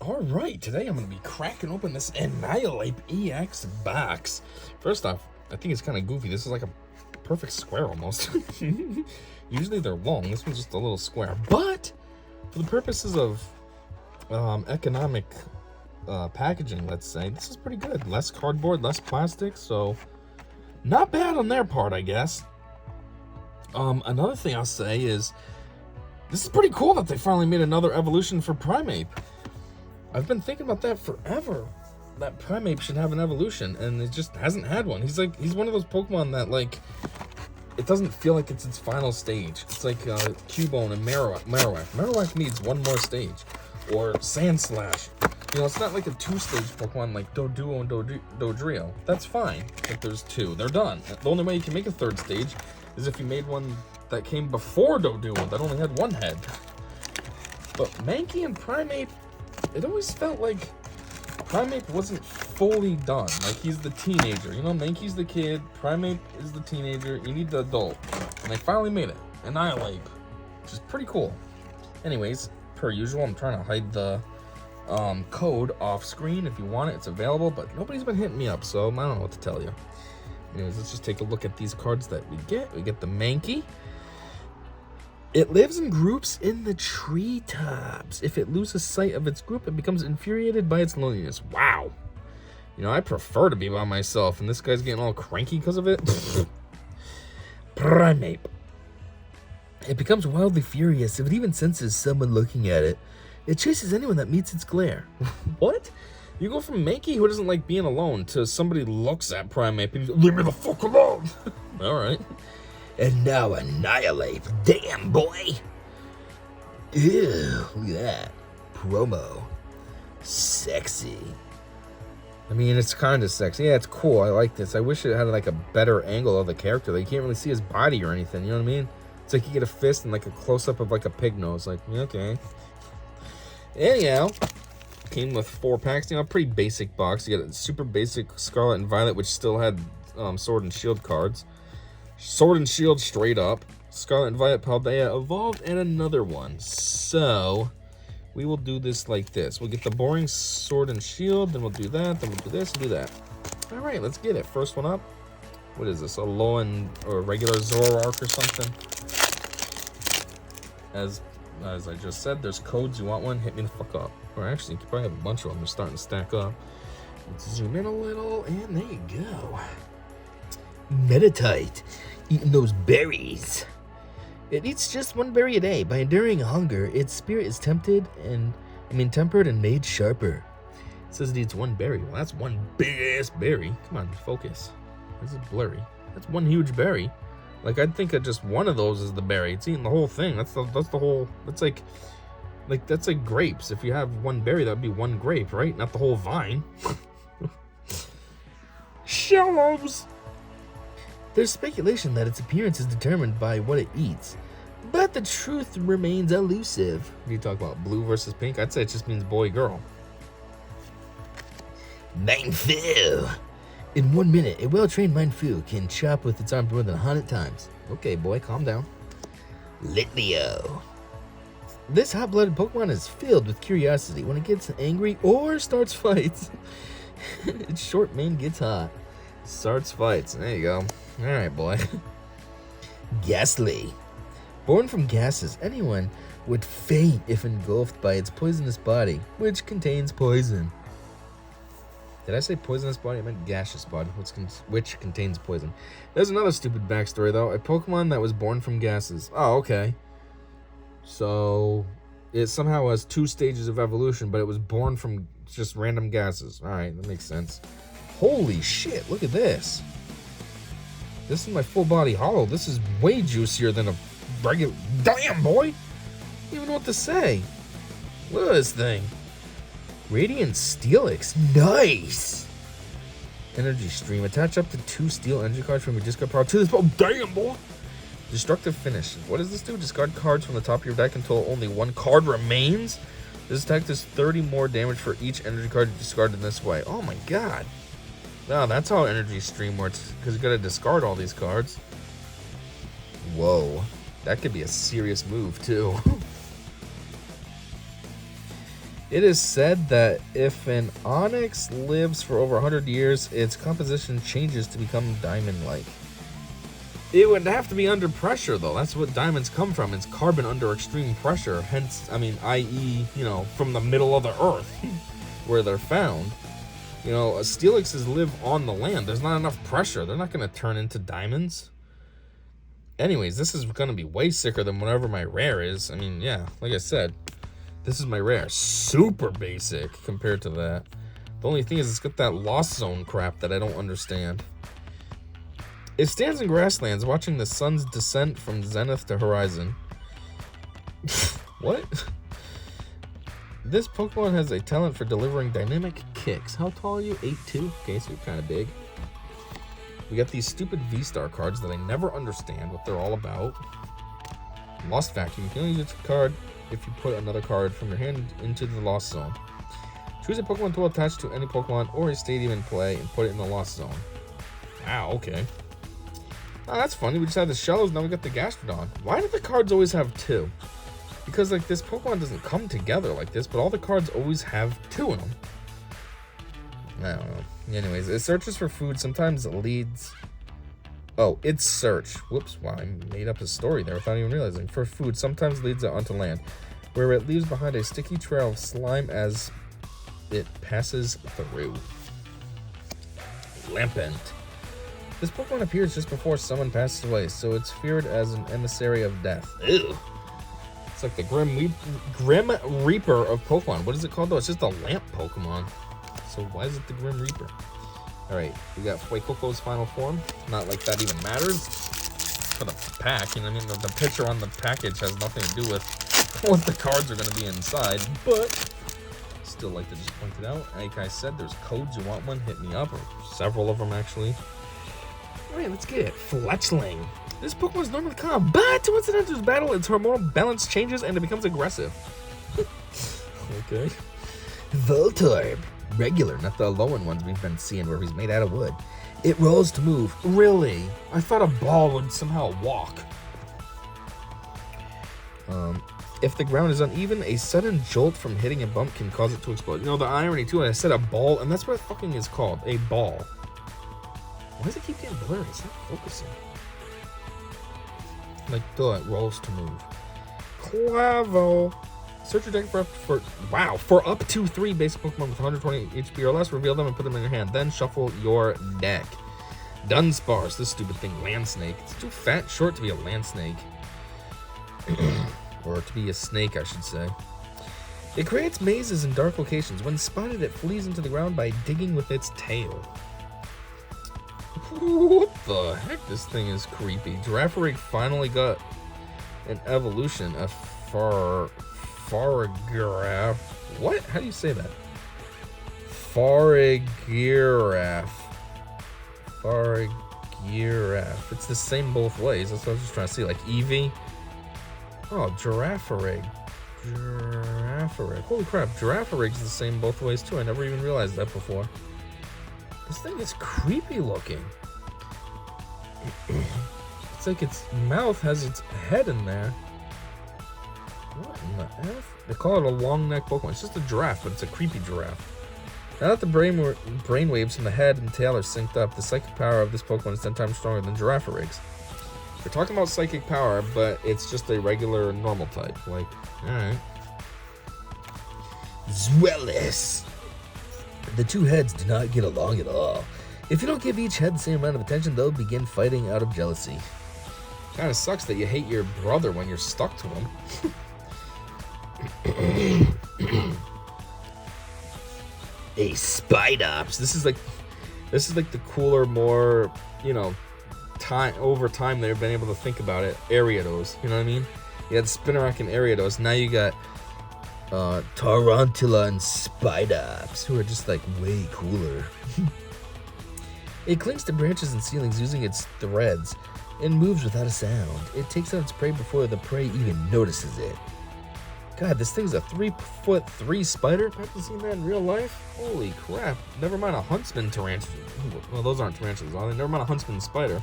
Alright, today I'm going to be cracking open this Annihilape EX box. First off, I think it's kind of goofy. This is like a perfect square almost. Usually they're long. This one's just a little square. But for the purposes of economic packaging, let's say, this is pretty good. Less cardboard, less plastic, so not bad on their part, I guess. Another thing I'll say is this is pretty cool that they finally made another evolution for Primape. I've been thinking about that forever. That Primape should have an evolution, and it just hasn't had one. He's one of those Pokemon that, like, it doesn't feel like it's its final stage. It's like Cubone and Marowak. Marowak needs one more stage. Or Sandslash. You know, it's not like a two-stage Pokemon like Doduo and Dodrio. That's fine if there's two. They're done. The only way you can make a third stage is if you made one that came before Doduo that only had one head. But Mankey and Primape, it always felt like Primape wasn't fully done. Like, he's the teenager. You know, Mankey's the kid, Primape is the teenager, you need the adult. And they finally made it. Annihilape. Which is pretty cool. Anyways, per usual, I'm trying to hide the code off screen. If you want it, it's available, but nobody's been hitting me up, so I don't know what to tell you. Anyways, let's just take a look at these cards that we get. We get the Mankey. It lives in groups in the treetops. If it loses sight of its group, it becomes infuriated by its loneliness. Wow. You know, I prefer to be by myself, and this guy's getting all cranky because of it. Primape. It becomes wildly furious if it even senses someone looking at it. It chases anyone that meets its glare. What? You go from Mankey, who doesn't like being alone, to somebody looks at Primape and he's like, leave me the fuck alone. Alright. And now Annihilape. Damn, boy. Ew, look at that. Promo. Sexy. I mean, it's kind of sexy. Yeah, it's cool. I like this. I wish it had like a better angle of the character. Like, you can't really see his body or anything. You know what I mean? It's like you get a fist and like a close-up of like a pig nose. Like, okay. Anyhow, came with 4 packs. You know, a pretty basic box. You got a super basic Scarlet and Violet, which still had Sword and Shield cards. Sword and Shield straight up. Scarlet and Violet Paldea evolved, and another one. So we will do this like this. We'll get the boring Sword and Shield, then we'll do that, then we'll do this, and do that. Alright, let's get it. First one up. What is this? A Alolan or a regular Zoroark or something? As I just said, there's codes. You want one? Hit me the fuck up. Or actually, you could probably have a bunch of them. They're starting to stack up. Let's zoom in a little, and there you go. Meditite, eating those berries. It eats just one berry a day. By enduring hunger, its spirit is tempered and made sharper. It says it eats one berry. Well, that's one big-ass berry. Come on, focus. This is blurry. That's one huge berry. Like, I'd think that just one of those is the berry. It's eating the whole thing. That's the whole. That's like that's like grapes. If you have one berry, that would be one grape, right? Not the whole vine. Shallows. There's speculation that its appearance is determined by what it eats, but the truth remains elusive. When you talk about blue versus pink, I'd say it just means boy, girl. Mindfu. In 1 minute, a well-trained Mindfu can chop with its arm more than 100 times. Okay, boy, calm down. Litleo. This hot-blooded Pokemon is filled with curiosity when it gets angry or starts fights. Its short mane gets hot. Starts fights. There you go. Alright, boy. Ghastly. Born from gases, anyone would faint if engulfed by its poisonous body, which contains poison. Did I say poisonous body? I meant gaseous body, which contains poison. There's another stupid backstory, though. A Pokemon that was born from gases. Oh, okay. So, it somehow has 2 stages of evolution, but it was born from just random gases. Alright, that makes sense. Holy shit, look at this. This is my full body holo. This is way juicier than a regular. Damn, boy! I don't even know what to say. Look at this thing. Radiant Steelix. Nice! Energy Stream. Attach up to 2 steel energy cards from your discard pile to this. Oh, damn, boy! Destructive Finish. What does this do? Discard cards from the top of your deck until only 1 card remains? This attack does 30 more damage for each energy card you discard in this way. Oh my god. Wow, that's how Energy Stream works, because you gotta discard all these cards. Whoa. That could be a serious move, too. It is said that if an onyx lives for over 100 years, its composition changes to become diamond-like. It would have to be under pressure, though. That's what diamonds come from. It's carbon under extreme pressure. Hence, I mean, i.e., you know, from the middle of the earth where they're found. You know, steelixes live on the land. There's not enough pressure. They're not going to turn into diamonds. Anyways, this is going to be way sicker than whatever my rare is. I mean, yeah, like I said, this is my rare. Super basic compared to that. The only thing is it's got that lost zone crap that I don't understand. It stands in grasslands watching the sun's descent from zenith to horizon. What? This Pokemon has a talent for delivering dynamic kicks. How tall are you? 8'2"? Okay, so you're kind of big. We got these stupid V-Star cards that I never understand what they're all about. Lost Vacuum. You can only use a card if you put another card from your hand into the Lost Zone. Choose a Pokemon tool attached to any Pokemon or a stadium in play and put it in the Lost Zone. Wow, okay. Oh, that's funny. We just had the Shellos, now we got the Gastrodon. Why do the cards always have two? Because, like, this Pokemon doesn't come together like this, but all the cards always have two in them. I don't know. Anyways, it searches for food. Sometimes it leads... Oh, it's search. Whoops, wow, I made up a story there without even realizing. For food, sometimes leads it onto land, where it leaves behind a sticky trail of slime as it passes through. Lampent. This Pokemon appears just before someone passes away, so it's feared as an emissary of death. Ew. It's like the Grim Reaper of Pokemon. What is it called, though? It's just a lamp Pokemon. So why is it the Grim Reaper? Alright, we got Fuecoco's final form. Not like that even matters for the pack. You know what I mean? The picture on the package has nothing to do with what the cards are going to be inside. But still like to just point it out. Like I said, there's codes. You want one, hit me up. Or several of them, actually. Alright, let's get it. Fletchling. This Pokemon is normally calm, but once it enters battle, its hormonal balance changes and it becomes aggressive. Okay. Voltorb. Regular, not the low-end ones we've been seeing where he's made out of wood. It rolls to move. Really? I thought a ball would somehow walk. If the ground is uneven, a sudden jolt from hitting a bump can cause it to explode. You know, the irony, too, I said a ball, and that's what it fucking is called. A ball. Why does it keep getting blurry? It's not focusing. Like, it rolls to move. Clavo. Search your deck for up to 3 basic Pokemon with 120 HP or less. Reveal them and put them in your hand. Then shuffle your deck. Dunsparce. This stupid thing. Land Snake. It's too fat short to be a land snake. Or to be a snake, I should say. It creates mazes in dark locations. When spotted, it flees into the ground by digging with its tail. What the heck? This thing is creepy. Girafarig finally got an evolution. A Farigiraf. What? How do you say that? Farigiraf. Farigiraf. It's the same both ways. That's what I was just trying to see. Like Eevee. Oh, Girafarig. Girafarig. Holy crap. Girafarig's the same both ways too. I never even realized that before. This thing is creepy looking. It's like its mouth has its head in there. What in the F? They call it a long neck Pokemon. It's just a giraffe, but it's a creepy giraffe. Now that the brainwaves from the head and tail are synced up, the psychic power of this Pokemon is 10 times stronger than Girafarig's. We're talking about psychic power, but it's just a regular normal type. Like, alright. Zweilous. The two heads do not get along at all. If you don't give each head the same amount of attention, they'll begin fighting out of jealousy. Kind of sucks that you hate your brother when you're stuck to him. A Spidops. This is like the cooler, more, you know, over time they've been able to think about it. Ariados, you know what I mean? You had Spinarak and Ariados. Now you got Tarantula and Spidops, who are just like way cooler. It clings to branches and ceilings using its threads and moves without a sound. It takes out its prey before the prey even notices it. God, this thing's a 3'3" spider. I've never seen that in real life. Holy crap. Never mind a huntsman tarantula. Well, those aren't tarantulas, are they? Never mind a huntsman spider.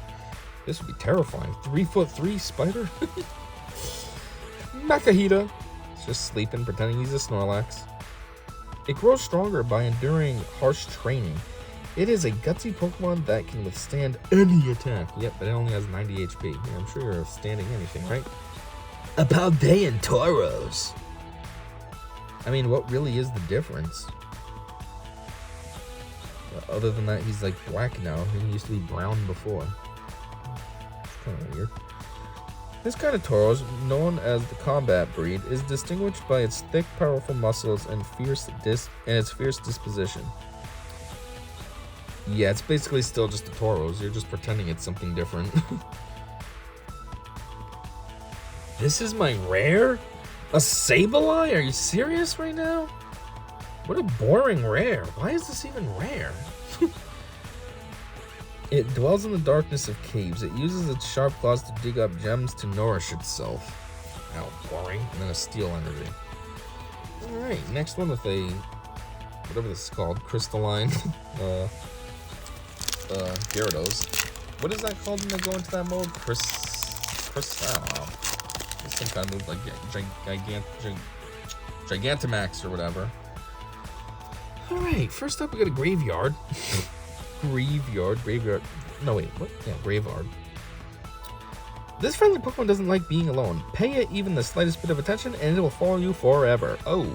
This would be terrifying. 3'3" spider? Makahita. He's just sleeping, pretending he's a Snorlax. It grows stronger by enduring harsh training. It is a gutsy Pokemon that can withstand any attack. Yep, but it only has 90 HP. Yeah, I'm sure you're withstanding anything, right? A Paldean Tauros. I mean, what really is the difference? Other than that, he's like black now. He used to be brown before. It's kind of weird. This kind of Tauros, known as the combat breed, is distinguished by its thick, powerful muscles and its fierce disposition. Yeah, it's basically still just a Tauros. You're just pretending it's something different. This is my rare? A Sableye? Are you serious right now? What a boring rare. Why is this even rare? It dwells in the darkness of caves. It uses its sharp claws to dig up gems to nourish itself. How boring. And then a steel energy. Alright, next one with a... whatever this is called. Crystalline. Gyarados. What is that called when they go into that mode? I don't know. It's some kind of move like Gigantamax or whatever. Alright, first up we got a Graveyard. Graveyard. No, wait, what? Yeah, Graveyard. This friendly Pokemon doesn't like being alone. Pay it even the slightest bit of attention and it will follow you forever. Oh,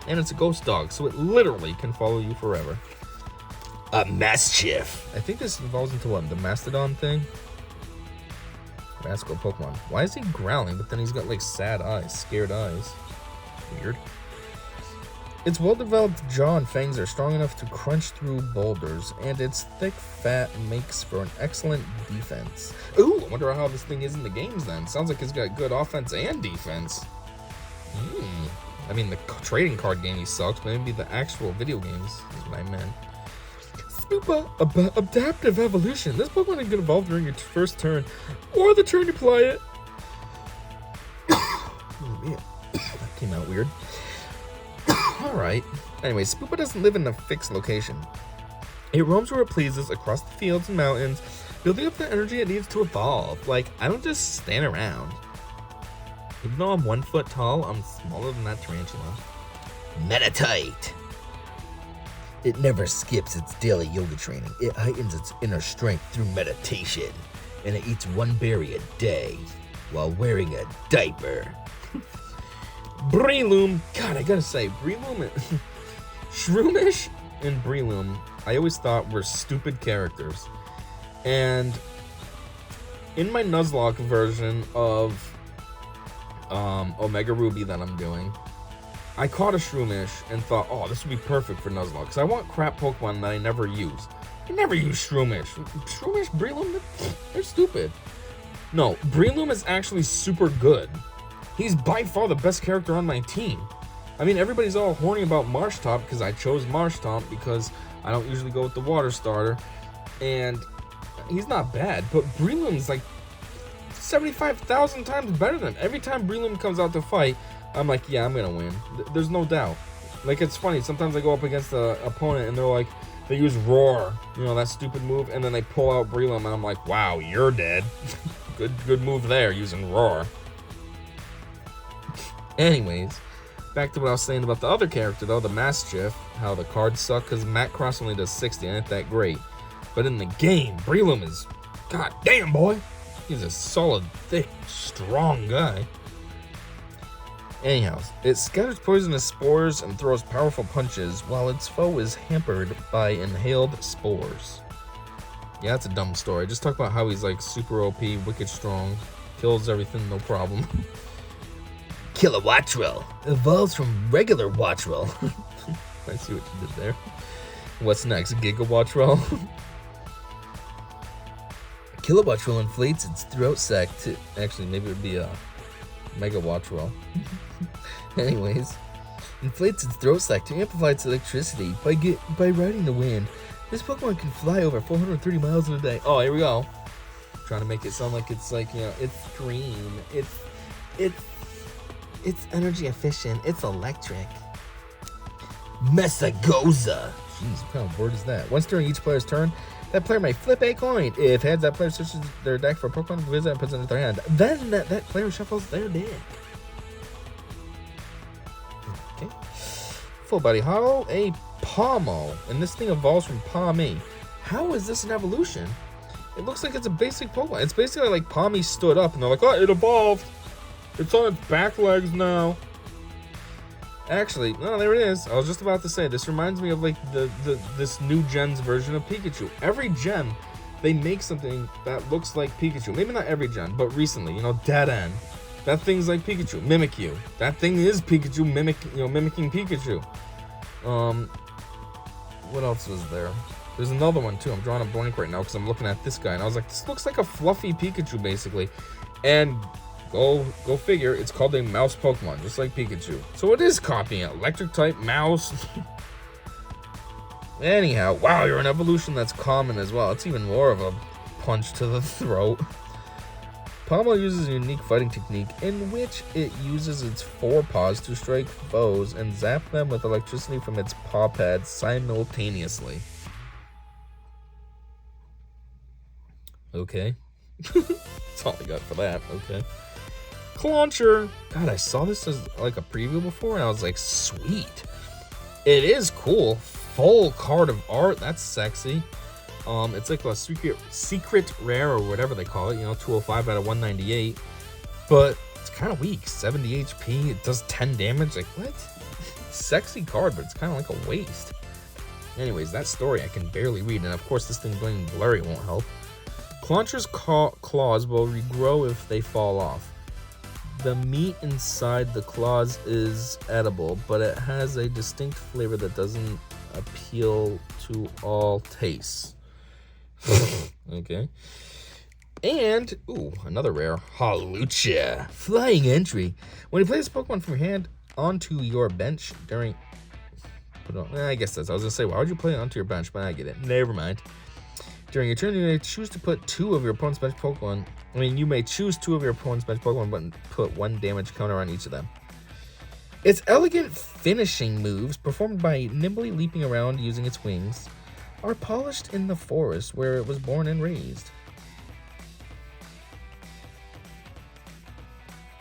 and it's a ghost dog, so it literally can follow you forever. A Mastiff. I think this evolves into what? The Mastodon thing? Mascot Pokemon. Why is he growling, but then he's got like sad eyes, scared eyes? Weird. Its well-developed jaw and fangs are strong enough to crunch through boulders, and its thick fat makes for an excellent defense. Ooh, I wonder how this thing is in the games then. Sounds like it's got good offense and defense. I mean, the trading card game he sucks, but maybe the actual video games is what I meant. Spoopa, adaptive evolution. This Pokemon can evolve during your first turn, or the turn you play it. Oh, man. That came out weird. Alright. Anyway, Spoopa doesn't live in a fixed location. It roams where it pleases across the fields and mountains, building up the energy it needs to evolve. Like, I don't just stand around. Even though I'm 1 foot tall, I'm smaller than that tarantula. Meditite. It never skips its daily yoga training. It heightens its inner strength through meditation. And it eats 1 berry a day while wearing a diaper. Breloom. God, I gotta say, Breloom, Shroomish and Breloom, I always thought were stupid characters. And in my Nuzlocke version of Omega Ruby that I'm doing, I caught a Shroomish and thought, oh, this would be perfect for Nuzlocke, because I want crap Pokemon that I never use. I never use Shroomish. Shroomish, Breloom, they're stupid. No, Breloom is actually super good. He's by far the best character on my team. I mean, everybody's all horny about Marshtomp because I chose Marshtomp because I don't usually go with the water starter. And he's not bad, but Breloom's like 75,000 times better than him. Every time Breloom comes out to fight, I'm like, yeah, I'm going to win. There's no doubt. Like, it's funny. Sometimes I go up against an opponent and they're like, they use Roar, you know, that stupid move, and then they pull out Breloom and I'm like, wow, you're dead. Good move there using Roar. Anyways, back to what I was saying about the other character, though, the Mastiff, how the cards suck, because Macross only does 60, and ain't that great. But in the game, Breloom is, god damn, boy, he's a solid, thick, strong guy. Anyhow, it scatters poisonous spores and throws powerful punches, while its foe is hampered by inhaled spores. Yeah, that's a dumb story. Just talk about how he's, like, super OP, wicked strong, kills everything, no problem. Kilowattrel evolves from regular Wattrel. I see what you did there. What's next? Gigawattrel? Kilowattrel inflates its throat sac to... Actually, maybe it would be a Megawattrel. Anyways, inflates its throat sac to amplify its electricity by riding the wind. This Pokemon can fly over 430 miles in a day. Oh, here we go. Trying to make it sound like it's like, you know, it's green. It's energy efficient. It's electric. Mesagoza. Jeez, what kind of word is that? Once during each player's turn, that player may flip a coin. If heads, that player searches their deck for a Pokemon to visit and puts it into their hand. Then that player shuffles their deck. Okay. info, buddy. How a Pomo, and this thing evolves from Pame. How is this an evolution? It looks like it's a basic Pokemon. It's basically like Pame stood up, and they're like, oh, it evolved. It's on its back legs now. Actually, no, there it is. I was just about to say, this reminds me of like this new gen's version of Pikachu. Every gen, they make something that looks like Pikachu. Maybe not every gen, but recently, you know, Dead End. That thing's like Pikachu. Mimikyu. That thing is Pikachu mimicking Pikachu. What else was there? There's another one too. I'm drawing a blank right now because I'm looking at this guy and I was like, this looks like a fluffy Pikachu basically. And go figure, it's called a mouse Pokemon, just like Pikachu. So it is copying it. Electric type mouse. Anyhow, wow, you're an evolution that's common as well. It's even more of a punch to the throat. Pomo uses a unique fighting technique in which it uses its forepaws to strike foes and zap them with electricity from its paw pads simultaneously. Okay. That's all I got for that. Okay. Clauncher. God, I saw this as like a preview before and I was like, sweet. It is cool. Full card of art. That's sexy. It's like a secret rare or whatever they call it, you know, 205 out of 198. But it's kind of weak. 70 HP. It does 10 damage. Like, what? Sexy card, but it's kind of like a waste. Anyways, that story I can barely read. And of course, this thing being blurry won't help. Clauncher's claws will regrow if they fall off. The meat inside the claws is edible, but it has a distinct flavor that doesn't appeal to all tastes. Okay. And, ooh, another rare. Hawlucha. Flying entry. When you play this Pokemon from your hand onto your bench during... I guess that's... I was going to say, why would you play it onto your bench? But I get it. Never mind. During your turn, you may choose to put two of your opponent's bench Pokemon... you may choose two of your opponent's bench Pokemon, but put one damage counter on each of them. Its elegant finishing moves, performed by nimbly leaping around using its wings, are polished in the forest where it was born and raised.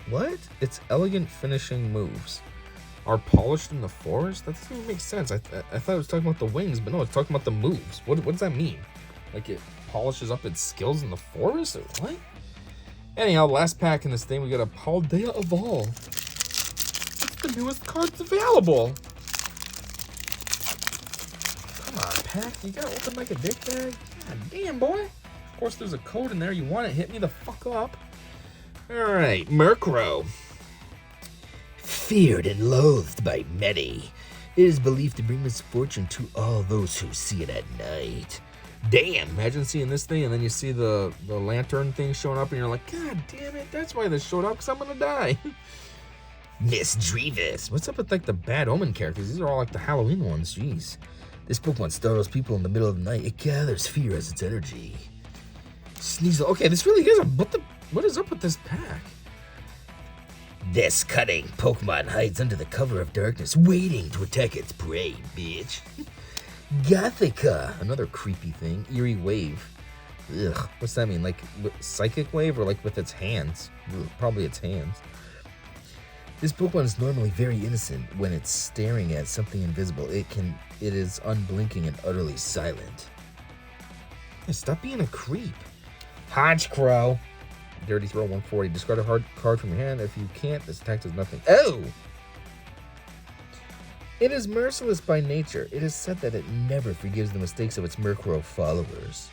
What? Its elegant finishing moves are polished in the forest? That doesn't even make sense. I thought it was talking about the wings, but no, it's talking about the moves. What does that mean? Like it polishes up its skills in the forest? Or what? Anyhow, last pack in this thing, we got a Paldea Evolve. It's the newest cards available. Come on, pack. You gotta open like a dick bag? God damn, boy. Of course, there's a code in there. You want it? Hit me the fuck up. Alright, Murkrow. Feared and loathed by many, it is believed to bring misfortune to all those who see it at night. Damn, imagine seeing this thing and then you see the lantern thing showing up and you're like, God damn it, that's why this showed up, because I'm gonna die. Miss Drevis. What's up with like the Bad Omen characters? These are all like the Halloween ones, jeez. This Pokemon startles people in the middle of the night. It gathers fear as its energy. Sneasel. Okay, this really is a... What is up with this pack? This cunning Pokemon hides under the cover of darkness, waiting to attack its prey, bitch. Gothica. Another creepy thing. Eerie Wave. Ugh. What's that mean? Like Psychic Wave or like with its hands? Ugh, probably its hands. This Pokemon is normally very innocent when it's staring at something invisible. It is unblinking and utterly silent. Hey, stop being a creep. Honchkrow. Dirty Throw 140. Discard a hard card from your hand. If you can't, this attack does nothing. Oh! It is merciless by nature. It is said that it never forgives the mistakes of its Murkrow followers.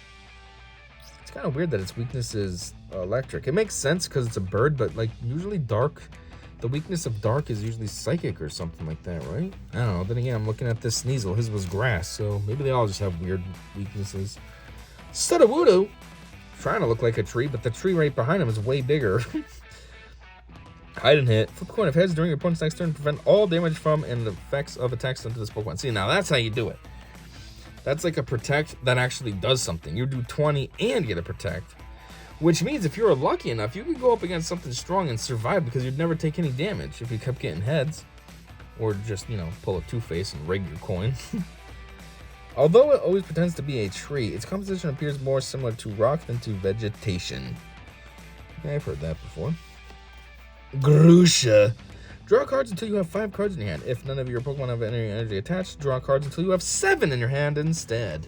It's kind of weird that its weakness is electric. It makes sense because it's a bird, but like usually dark... The weakness of dark is usually psychic or something like that, right? I don't know. Then again, I'm looking at this Sneasel. His was grass, so maybe they all just have weird weaknesses. Sudowoodo! Trying to look like a tree, but the tree right behind him is way bigger. Hide and hit. Flip a coin of heads during your opponent's next turn. Prevent all damage from and the effects of attacks onto this Pokemon. See, now that's how you do it. That's like a protect that actually does something. You do 20 and get a protect. Which means if you're lucky enough, you could go up against something strong and survive because you'd never take any damage if you kept getting heads. Or just, you know, pull a Two-Face and rig your coin. Although it always pretends to be a tree, its composition appears more similar to rock than to vegetation. Yeah, I've heard that before. Grusha. Draw cards until you have 5 cards in your hand. If none of your Pokemon have any energy attached, draw cards until you have 7 in your hand instead.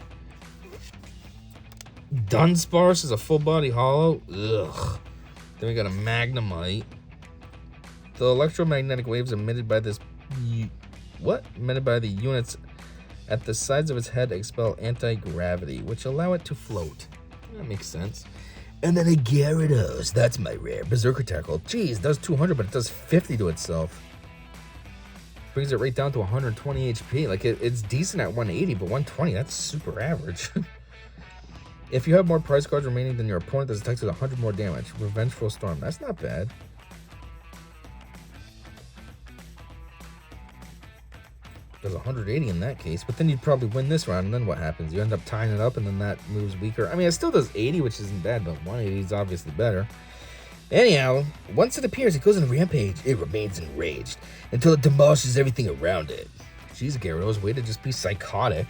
Dunsparce is a full body holo. Ugh. Then we got a Magnemite. The electromagnetic waves emitted by this... What? Emitted by the units at the sides of its head expel anti-gravity, which allow it to float. That makes sense. And then a Gyarados. That's my rare. Berserker Tackle. Geez, does 200, but it does 50 to itself. Brings it right down to 120 HP. Like, it's decent at 180, but 120, that's super average. If you have more prize cards remaining than your opponent, this attack does 100 more damage. Revengeful Storm. That's not bad. Does 180 in that case, but then you'd probably win this round, and then what happens? You end up tying it up, and then that moves weaker. I mean, it still does 80, which isn't bad, but 180 is obviously better. Anyhow, once it appears, it goes in a rampage. It remains enraged until it demolishes everything around it. Jeez, Gyarados, way to just be psychotic.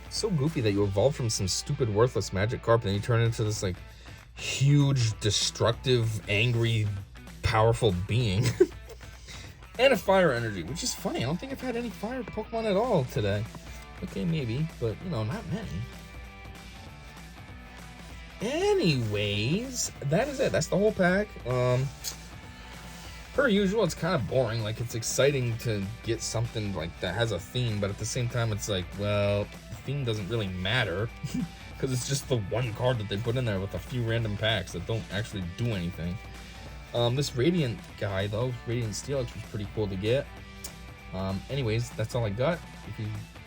So goofy that you evolve from some stupid, worthless magic carp, and then you turn into this, like, huge, destructive, angry, powerful being. And a fire energy, which is funny. I don't think I've had any fire Pokemon at all today. Okay, maybe, but, you know, not many. Anyways, that is it. That's the whole pack. Per usual, it's kind of boring. Like, it's exciting to get something, like, that has a theme, but at the same time, it's like, well, the theme doesn't really matter. Because it's just the one card that they put in there with a few random packs that don't actually do anything. This Radiant guy, though, Radiant Steelix, was pretty cool to get. Anyways, that's all I got. If you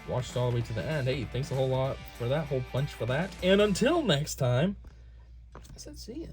watched all the way to the end, hey, thanks a whole lot for that, whole bunch for that. And until next time, I said see ya.